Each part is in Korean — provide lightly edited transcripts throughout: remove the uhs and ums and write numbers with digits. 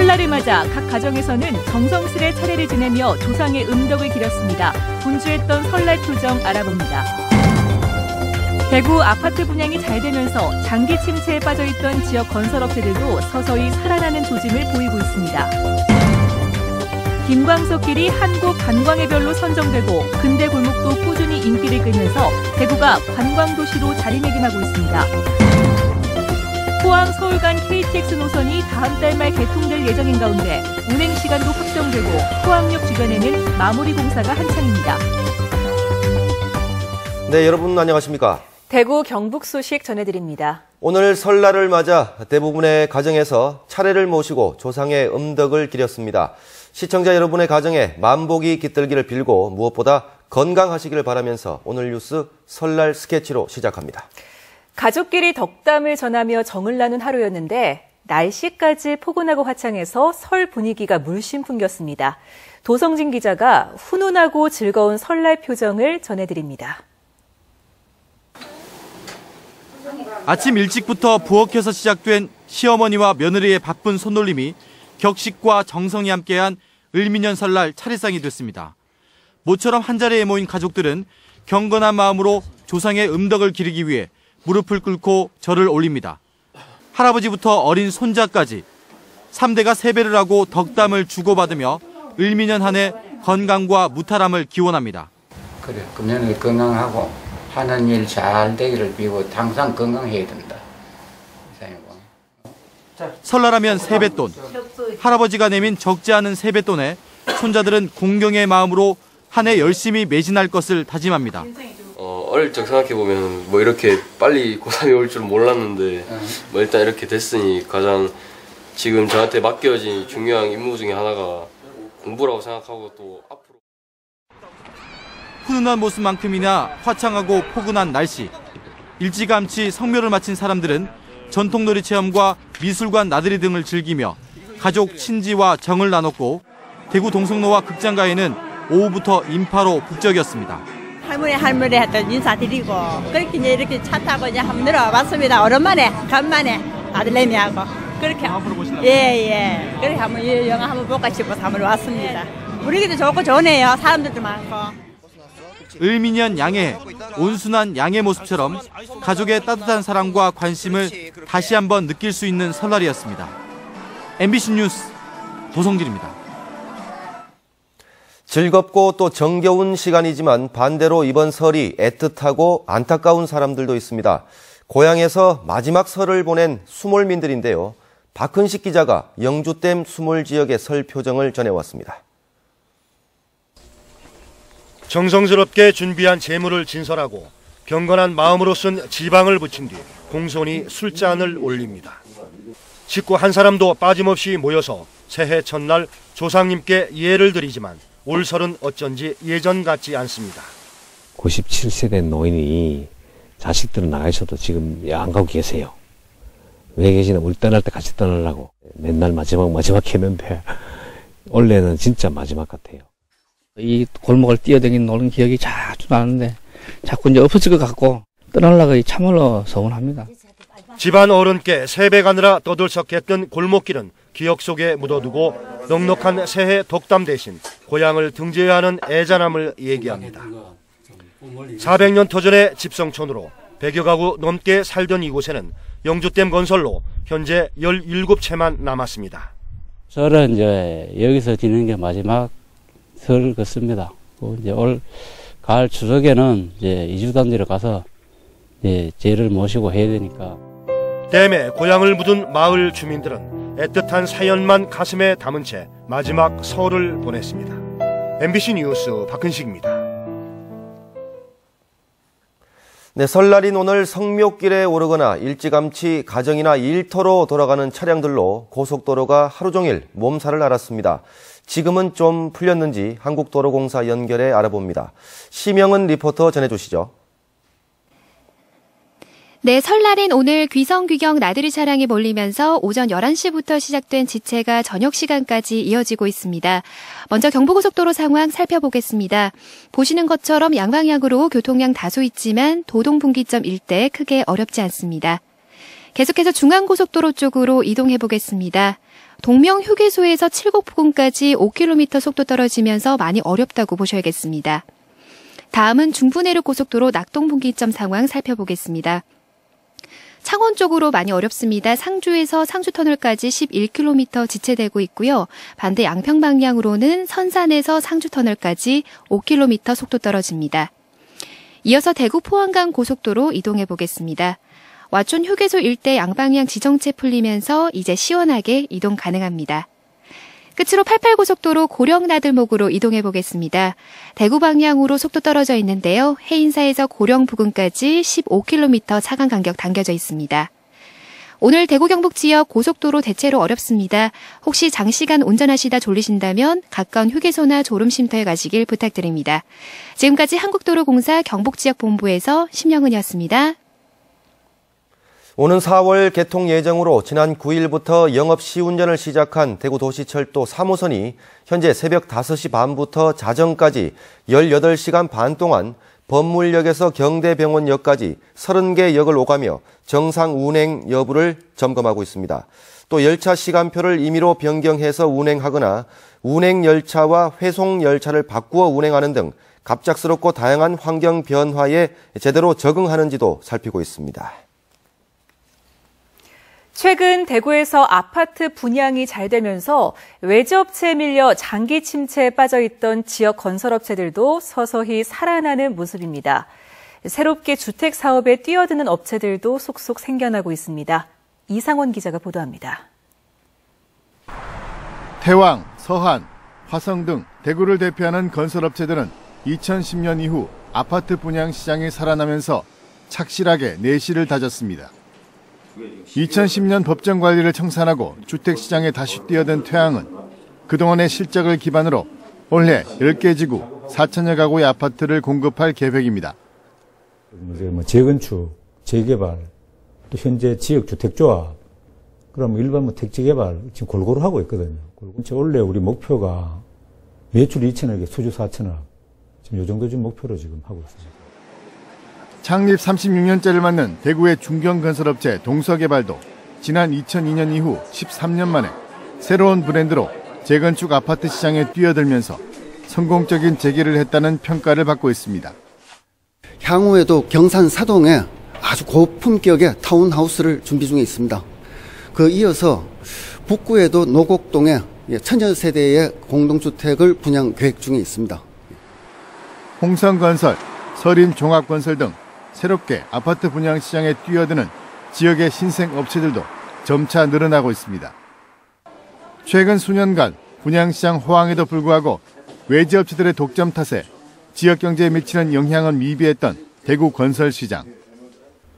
설날을 맞아 각 가정에서는 정성스레 차례를 지내며 조상의 음덕을 기렸습니다. 분주했던 설날 표정 알아봅니다. 대구 아파트 분양이 잘 되면서 장기 침체에 빠져있던 지역 건설업체들도 서서히 살아나는 조짐을 보이고 있습니다. 김광석길이 한국 관광의 별로 선정되고 근대 골목도 꾸준히 인기를 끌면서 대구가 관광도시로 자리매김하고 있습니다. 포항 서울 간 KTX 노선이 다음 달 말 개통될 예정인 가운데 운행 시간도 확정되고 포항역 주변에는 마무리 공사가 한창입니다. 네, 여러분 안녕하십니까? 대구 경북 소식 전해드립니다. 오늘 설날을 맞아 대부분의 가정에서 차례를 모시고 조상의 음덕을 기렸습니다. 시청자 여러분의 가정에 만복이 깃들기를 빌고 무엇보다 건강하시기를 바라면서 오늘 뉴스 설날 스케치로 시작합니다. 가족끼리 덕담을 전하며 정을 나눈 하루였는데 날씨까지 포근하고 화창해서 설 분위기가 물씬 풍겼습니다. 도성진 기자가 훈훈하고 즐거운 설날 표정을 전해드립니다. 아침 일찍부터 부엌에서 시작된 시어머니와 며느리의 바쁜 손놀림이 격식과 정성이 함께한 을미년 설날 차례상이 됐습니다. 모처럼 한자리에 모인 가족들은 경건한 마음으로 조상의 음덕을 기리기 위해 무릎을 꿇고 절을 올립니다. 할아버지부터 어린 손자까지 3대가 세배를 하고 덕담을 주고받으며 을미년 한 해 건강과 무탈함을 기원합니다. 그래, 금년에 건강하고 하는 일 잘 되기를 빌고 항상 건강해야 된다. 설날하면 세뱃돈. 할아버지가 내민 적지 않은 세뱃돈에 손자들은 공경의 마음으로 한 해 열심히 매진할 것을 다짐합니다. 어릴 적 생각해보면 뭐 이렇게 빨리 고3이 올 줄 몰랐는데 뭐 일단 이렇게 됐으니 가장 지금 저한테 맡겨진 중요한 임무 중에 하나가 공부라고 생각하고 또 앞으로 훈훈한 모습만큼이나 화창하고 포근한 날씨. 일찌감치 성묘를 마친 사람들은 전통놀이 체험과 미술관 나들이 등을 즐기며 가족 친지와 정을 나눴고 대구 동성로와 극장가에는 오후부터 인파로 북적였습니다. 할머니 했던 인사드리고 그렇게 이렇게 차 타고 이제 한번 내려와봤습니다. 오랜만에 간만에 아들내미하고 그렇게 예 그렇게 한번 영화 한번 볼까 싶어서 한번 왔습니다. 분위기도 좋고 좋네요. 사람들도 많고. 을미년 양해, 온순한 양의 모습처럼 가족의 따뜻한 사랑과 관심을 다시 한번 느낄 수 있는 설날이었습니다. MBC 뉴스 도성진입니다. 즐겁고 또 정겨운 시간이지만 반대로 이번 설이 애틋하고 안타까운 사람들도 있습니다. 고향에서 마지막 설을 보낸 수몰민들인데요. 박은식 기자가 영주댐 수몰 지역의 설 표정을 전해왔습니다. 정성스럽게 준비한 제물을 진설하고 경건한 마음으로 쓴 지방을 붙인 뒤 공손히 술잔을 올립니다. 식구 한 사람도 빠짐없이 모여서 새해 첫날 조상님께 예를 드리지만 올 설은 어쩐지 예전 같지 않습니다. 97세대 노인이 자식들은 나가 있어도 지금 안 가고 계세요. 왜 계시나 우리 떠날 때 같이 떠나려고 맨날 마지막 했는데 원래는 진짜 마지막 같아요. 이 골목을 뛰어다니는 노는 기억이 자주 나는데 자꾸 이제 없어질 것 같고 떠나려고 참으로 서운합니다. 집안 어른께 세배 가느라 떠들썩했던 골목길은 기억 속에 묻어두고 넉넉한 새해 덕담 대신 고향을 등져야 하는 애잔함을 얘기합니다. 400년 터전의 집성촌으로 100여 가구 넘게 살던 이곳에는 영주댐 건설로 현재 17채만 남았습니다. 설은 이제 여기서 지내는 게 마지막 설 같습니다. 이제 올 가을 추석에는 이제 이주단지로 가서 이제 제를 모시고 해야 되니까. 댐에 고향을 묻은 마을 주민들은 애틋한 사연만 가슴에 담은 채 마지막 설을 보냈습니다. MBC 뉴스 박은식입니다. 네, 설날인 오늘 성묘길에 오르거나 일찌감치 가정이나 일터로 돌아가는 차량들로 고속도로가 하루 종일 몸살을 앓았습니다. 지금은 좀 풀렸는지 한국도로공사 연결해 알아봅니다. 심영은 리포터 전해주시죠. 네, 설날인 오늘 귀성귀경 나들이 차량이 몰리면서 오전 11시부터 시작된 지체가 저녁 시간까지 이어지고 있습니다. 먼저 경부고속도로 상황 살펴보겠습니다. 보시는 것처럼 양방향으로 교통량 다소 있지만 도동분기점 일대 크게 어렵지 않습니다. 계속해서 중앙고속도로 쪽으로 이동해 보겠습니다. 동명 휴게소에서 칠곡 부근까지 5km 속도 떨어지면서 많이 어렵다고 보셔야겠습니다. 다음은 중부내륙 고속도로 낙동분기점 상황 살펴보겠습니다. 창원 쪽으로 많이 어렵습니다. 상주에서 상주터널까지 11km 지체되고 있고요. 반대 양평 방향으로는 선산에서 상주터널까지 5km 속도 떨어집니다. 이어서 대구 포항간 고속도로 이동해 보겠습니다. 와촌 휴게소 일대 양방향 지정체 풀리면서 이제 시원하게 이동 가능합니다. 끝으로 88고속도로 고령 나들목으로 이동해 보겠습니다. 대구 방향으로 속도 떨어져 있는데요. 해인사에서 고령 부근까지 15km 차간 간격 당겨져 있습니다. 오늘 대구 경북 지역 고속도로 대체로 어렵습니다. 혹시 장시간 운전하시다 졸리신다면 가까운 휴게소나 졸음쉼터에 가시길 부탁드립니다. 지금까지 한국도로공사 경북지역본부에서 심영은이었습니다. 오는 4월 개통 예정으로 지난 9일부터 영업 시운전을 시작한 대구도시철도 3호선이 현재 새벽 5시 반부터 자정까지 18시간 반 동안 법물역에서 경대병원역까지 30개 역을 오가며 정상 운행 여부를 점검하고 있습니다. 또 열차 시간표를 임의로 변경해서 운행하거나 운행 열차와 회송 열차를 바꾸어 운행하는 등 갑작스럽고 다양한 환경 변화에 제대로 적응하는지도 살피고 있습니다. 최근 대구에서 아파트 분양이 잘 되면서 외주업체에 밀려 장기 침체에 빠져있던 지역 건설업체들도 서서히 살아나는 모습입니다. 새롭게 주택 사업에 뛰어드는 업체들도 속속 생겨나고 있습니다. 이상원 기자가 보도합니다. 태왕, 서한, 화성 등 대구를 대표하는 건설업체들은 2010년 이후 아파트 분양 시장이 살아나면서 착실하게 내실을 다졌습니다. 2010년 법정 관리를 청산하고 주택시장에 다시 뛰어든 태양은 그동안의 실적을 기반으로 올해 10개 지구 4천여 가구의 아파트를 공급할 계획입니다. 재건축, 재개발, 또 현재 지역주택조합, 그럼 일반 택지개발 지금 골고루 하고 있거든요. 원래 우리 목표가 매출 2천억에 수주 4천억, 지금 이 정도 지금 목표로 지금 하고 있습니다. 창립 36년째를 맞는 대구의 중견건설업체 동서개발도 지난 2002년 이후 13년 만에 새로운 브랜드로 재건축 아파트 시장에 뛰어들면서 성공적인 재개를 했다는 평가를 받고 있습니다. 향후에도 경산 사동에 아주 고품격의 타운하우스를 준비 중에 있습니다. 그 이어서 북구에도 노곡동에 천여세대의 공동주택을 분양 계획 중에 있습니다. 홍성건설, 서림종합건설 등 새롭게 아파트 분양 시장에 뛰어드는 지역의 신생 업체들도 점차 늘어나고 있습니다. 최근 수년간 분양시장 호황에도 불구하고 외지 업체들의 독점 탓에 지역 경제에 미치는 영향은 미비했던 대구 건설시장.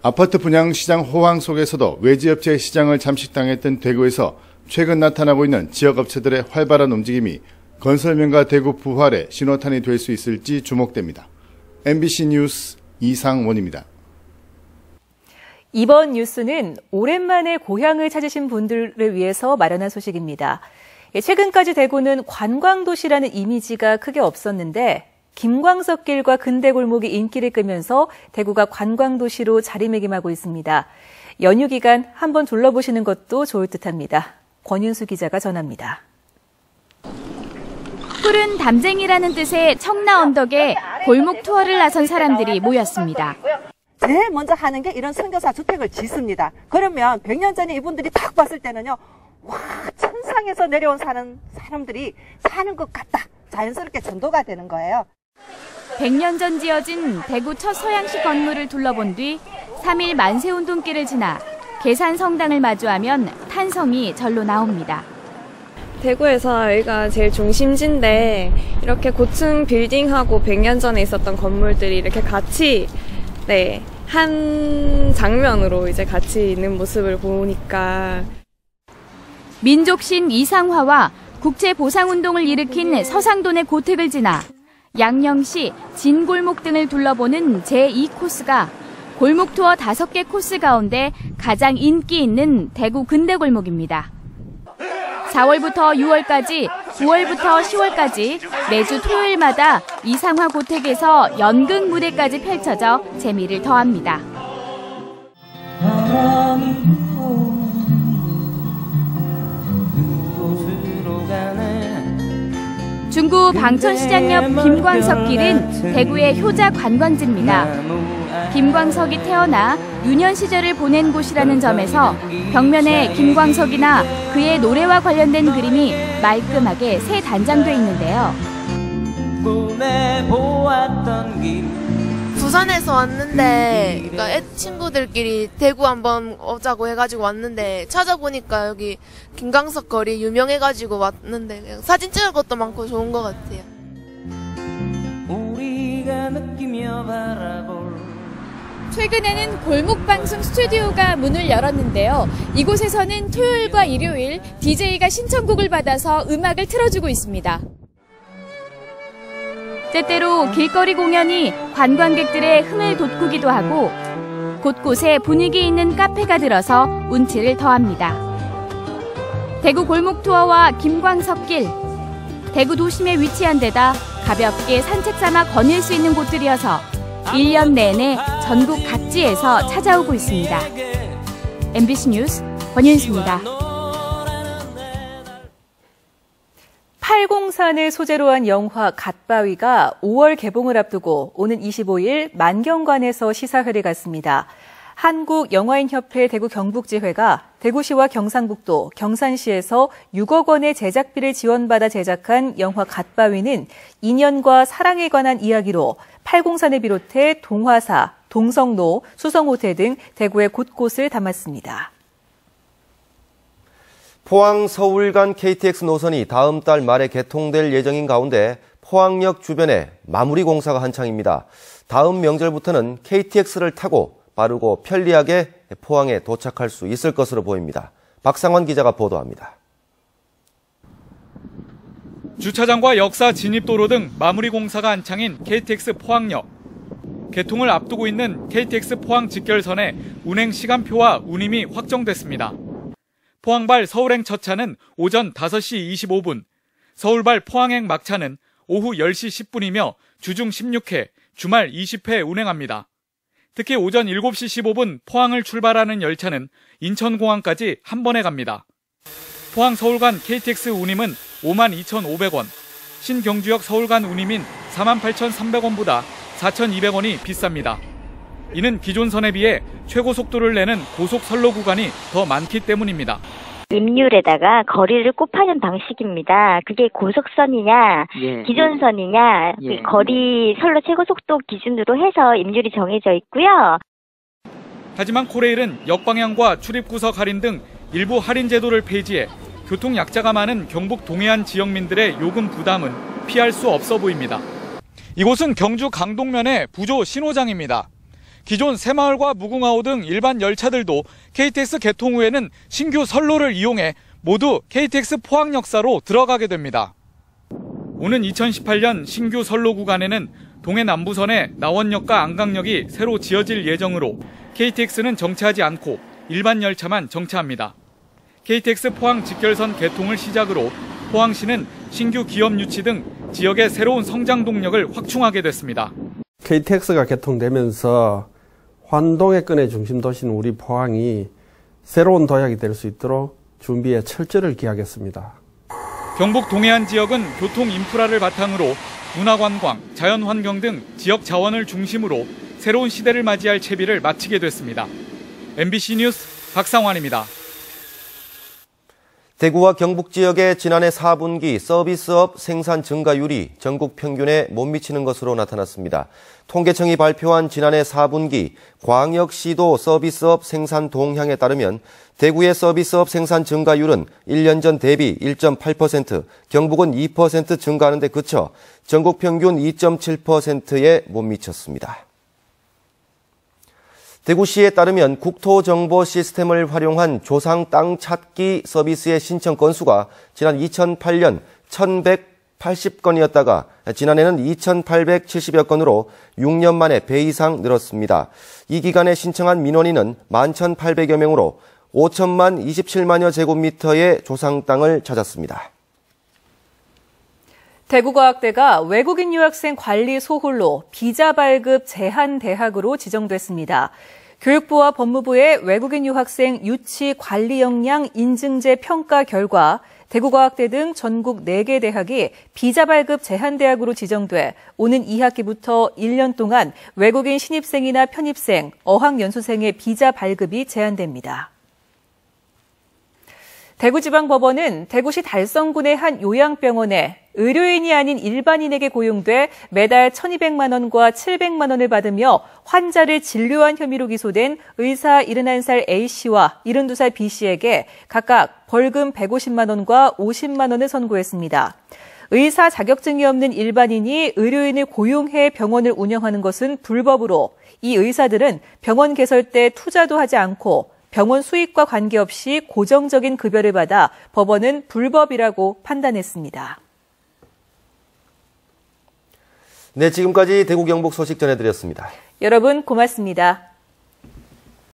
아파트 분양시장 호황 속에서도 외지 업체의 시장을 잠식당했던 대구에서 최근 나타나고 있는 지역 업체들의 활발한 움직임이 건설명가 대구 부활의 신호탄이 될 수 있을지 주목됩니다. MBC 뉴스 이상원입니다. 이번 뉴스는 오랜만에 고향을 찾으신 분들을 위해서 마련한 소식입니다. 최근까지 대구는 관광도시라는 이미지가 크게 없었는데 김광석길과 근대골목이 인기를 끄면서 대구가 관광도시로 자리매김하고 있습니다. 연휴 기간 한번 둘러보시는 것도 좋을 듯합니다. 권윤수 기자가 전합니다. 푸른 담쟁이라는 뜻의 청라 언덕에 골목 투어를 나선 사람들이 모였습니다. 제일 먼저 하는 게 이런 선교사 주택을 짓습니다. 그러면 100년 전에 이분들이 딱 봤을 때는요, 와, 천상에서 내려온 사람들이 사는 것 같다. 자연스럽게 전도가 되는 거예요. 100년 전 지어진 대구 첫 서양식 건물을 둘러본 뒤 3일 만세운동길을 지나 계산성당을 마주하면 탄성이 절로 나옵니다. 대구에서 여기가 제일 중심지인데 이렇게 고층 빌딩하고 100년 전에 있었던 건물들이 이렇게 같이 한 장면으로 이제 같이 있는 모습을 보니까 민족신 이상화와 국제보상운동을 일으킨 서상돈의 고택을 지나 양령시 진골목 등을 둘러보는 제2코스가 골목 투어 5개 코스 가운데 가장 인기 있는 대구 근대골목입니다. 4월부터 6월까지, 9월부터 10월까지 매주 토요일마다 이상화 고택에서 연극 무대까지 펼쳐져 재미를 더합니다. 중구 방천시장 옆 김광석길은 대구의 효자 관광지입니다. 김광석이 태어나 유년 시절을 보낸 곳이라는 점에서 벽면에 김광석이나 그의 노래와 관련된 그림이 말끔하게 새 단장돼 있는데요. 부산에서 왔는데 그러니까 친구들끼리 대구 한번 오자고 해가지고 왔는데 찾아보니까 여기 김광석 거리 유명해가지고 왔는데 그냥 사진 찍을 것도 많고 좋은 것 같아요. 최근에는 골목방송 스튜디오가 문을 열었는데요. 이곳에서는 토요일과 일요일 DJ가 신청곡을 받아서 음악을 틀어주고 있습니다. 때때로 길거리 공연이 관광객들의 흥을 돋구기도 하고 곳곳에 분위기 있는 카페가 들어서 운치를 더합니다. 대구 골목 투어와 김광석길, 대구 도심에 위치한 데다 가볍게 산책 삼아 거닐 수 있는 곳들이어서 1년 내내 전국 각지에서 찾아오고 있습니다. MBC 뉴스 권윤수입니다. 팔공산을 소재로 한 영화 갓바위가 5월 개봉을 앞두고 오는 25일 만경관에서 시사회를 갖습니다. 한국영화인협회 대구 경북지회가 대구시와 경상북도, 경산시에서 6억 원의 제작비를 지원받아 제작한 영화 갓바위는 인연과 사랑에 관한 이야기로 팔공산을 비롯해 동화사, 동성로, 수성호텔 등 대구의 곳곳을 담았습니다. 포항 서울 간 KTX 노선이 다음 달 말에 개통될 예정인 가운데 포항역 주변에 마무리 공사가 한창입니다. 다음 명절부터는 KTX를 타고 빠르고 편리하게 포항에 도착할 수 있을 것으로 보입니다. 박상환 기자가 보도합니다. 주차장과 역사 진입도로 등 마무리 공사가 한창인 KTX 포항역. 개통을 앞두고 있는 KTX 포항 직결선의 운행 시간표와 운임이 확정됐습니다. 포항발 서울행 첫 차는 오전 5시 25분, 서울발 포항행 막차는 오후 10시 10분이며 주중 16회, 주말 20회 운행합니다. 특히 오전 7시 15분 포항을 출발하는 열차는 인천공항까지 한 번에 갑니다. 포항 서울 간 KTX 운임은 52,500원, 신경주역 서울 간 운임인 48,300원보다 4,200원이 비쌉니다. 이는 기존 선에 비해 최고 속도를 내는 고속 선로 구간이 더 많기 때문입니다. 임률에다가 거리를 곱하는 방식입니다. 그게 고속선이냐, 기존 선이냐, 거리 선로 최고 속도 기준으로 해서 임률이 정해져 있고요. 하지만 코레일은 역방향과 출입구석 할인 등 일부 할인 제도를 폐지해 교통 약자가 많은 경북 동해안 지역민들의 요금 부담은 피할 수 없어 보입니다. 이곳은 경주 강동면의 부조 신호장입니다. 기존 새마을과 무궁화호 등 일반 열차들도 KTX 개통 후에는 신규 선로를 이용해 모두 KTX 포항 역사로 들어가게 됩니다. 오는 2018년 신규 선로 구간에는 동해 남부선의 나원역과 안강역이 새로 지어질 예정으로 KTX는 정차하지 않고 일반 열차만 정차합니다. KTX 포항 직결선 개통을 시작으로 포항시는 신규 기업 유치 등 지역의 새로운 성장 동력을 확충하게 됐습니다. KTX가 개통되면서 환동해권의 중심 도시인 우리 포항이 새로운 도약이 될 수 있도록 준비에 철저를 기하겠습니다. 경북 동해안 지역은 교통 인프라를 바탕으로 문화관광, 자연환경 등 지역 자원을 중심으로 새로운 시대를 맞이할 채비를 마치게 됐습니다. MBC 뉴스 박상환입니다. 대구와 경북 지역의 지난해 4분기 서비스업 생산 증가율이 전국 평균에 못 미치는 것으로 나타났습니다. 통계청이 발표한 지난해 4분기 광역시도 서비스업 생산 동향에 따르면 대구의 서비스업 생산 증가율은 1년 전 대비 1.8%, 경북은 2% 증가하는 데 그쳐 전국 평균 2.7%에 못 미쳤습니다. 대구시에 따르면 국토정보 시스템을 활용한 조상 땅 찾기 서비스의 신청 건수가 지난 2008년 1,180건이었다가 지난해는 2,870여 건으로 6년 만에 배 이상 늘었습니다. 이 기간에 신청한 민원인은 11,800여 명으로 5천만 27만여 제곱미터의 조상 땅을 찾았습니다. 대구과학대가 외국인 유학생 관리 소홀로 비자 발급 제한 대학으로 지정됐습니다. 교육부와 법무부의 외국인 유학생 유치 관리 역량 인증제 평가 결과 대구과학대 등 전국 4개 대학이 비자 발급 제한대학으로 지정돼 오는 2학기부터 1년 동안 외국인 신입생이나 편입생, 어학연수생의 비자 발급이 제한됩니다. 대구지방법원은 대구시 달성군의 한 요양병원에 의료인이 아닌 일반인에게 고용돼 매달 1,200만 원과 700만 원을 받으며 환자를 진료한 혐의로 기소된 의사 71살 A씨와 72살 B씨에게 각각 벌금 150만 원과 50만 원을 선고했습니다. 의사 자격증이 없는 일반인이 의료인을 고용해 병원을 운영하는 것은 불법으로 이 의사들은 병원 개설 때 투자도 하지 않고 병원 수익과 관계없이 고정적인 급여를 받아 법원은 불법이라고 판단했습니다. 네, 지금까지 대구 경북 소식 전해드렸습니다. 여러분 고맙습니다.